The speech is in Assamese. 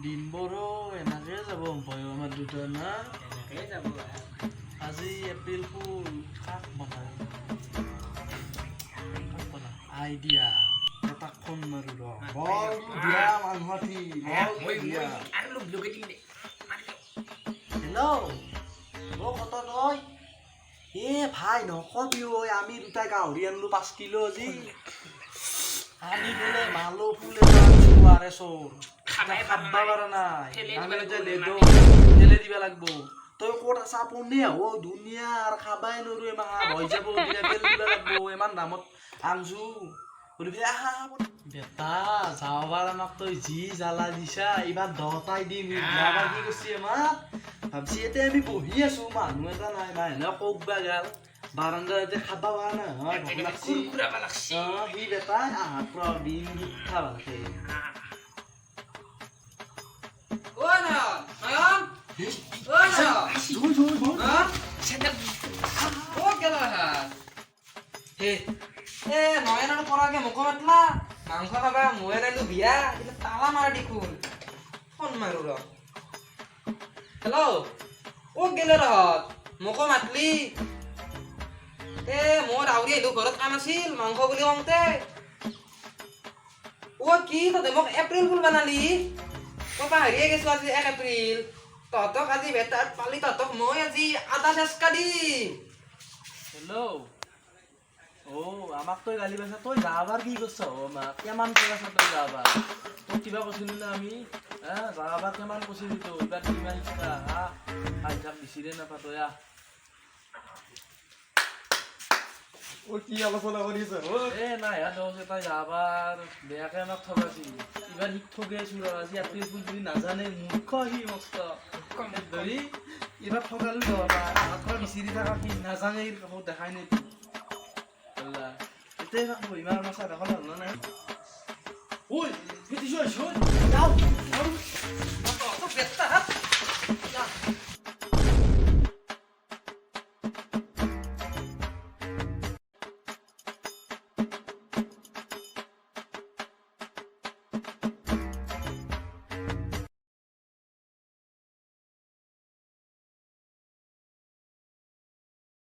দিনবোৰো এনেকে যাব ভয় আমাৰ দুটা না এনেকেই যাব আজি এপ্ৰিল ফুল কাক বনায় আইডিয়া এটা ফোন মাৰো ৰ বল দিয়া মানুহটি বল দিয়া আৰু লোক লোকে দিলে হেল্ল' অ' কত তই ভাই নকবি ঐ আমি দুটাই গাহৰি আনিলো 5 কিলো আজি আনি পেলাই মালো ফুলে আনিছো আৰে চোৰ খাবা পাৰা নাই আমি এতিয়া ঠেলে দিবা লাগব তই ক'ত আছা পোনে ও ধুনীয়া আৰু খাবাই নৰো এমাহ হৈ যাব তেল দিবা লাগব ইমান দামত আনছো বেটা যাবাৰ আমাক তই যি জ্বালা দিছা এইবাৰ 10টাই দিম যাবাৰ কি কৰিছি আমাক ভাবছি এতিয়া আমি বহি আছো মানুহ এটা নাই মানুহে ককবা গাল বাৰান্দাতে খাবা পাৰা নাই ভোক লাগছি সি বেটা আহাৰ পৰা দিন খাবা ভালকে নয়নৰ পৰাকে মোক মাতলা মাংস খাবা মই আনিলো বিয়া কিন্তু তালা মাৰা দেখোন ফোন মাৰো ৰ হেল্ল' অ গেলে ৰহত মোকো মাতলি মই ৰাউৰি আহিলো ঘৰত কাম আছিল মাংস বুলি কওঁতে কি তহঁতে মোক এপ্ৰিল ফুল বনালি মই পাহৰিয়ে গেছো আজি 1 এপ্ৰিল তহঁতক আজি বেটাত পালি তহঁতক মই আজি আধা চেষ্টা দিম হেল্ল' আমাক তই গালি পাইছা তই যাবাৰ কি কৰিছ আমাক কিমান কৈ আছা তই যাবাৰ তোক কিবা কৈছিলি না আমি যাবাৰ কিমান কৈছিলি তই এইবাৰ কিমান ইচ্ছা আইজাক বিচিৰে নাপা তই কি আলোচনা কৰিছ নাই তই যাবাৰ বেয়াকে আমাক ঠগাইছি এইবাৰ শিক ঠগি আছো ৰ আজি এপ্ৰিল ফুল বুলি নাজানে মূৰ্খ সি মস্ত ধৰি এইবাৰ ঠগালো যাবা বিচিৰি থকা কি নাজানে কাকো দেখাই নাই এতিয়া ইমান মাছা দেখা ভাল নাই ঐ যাও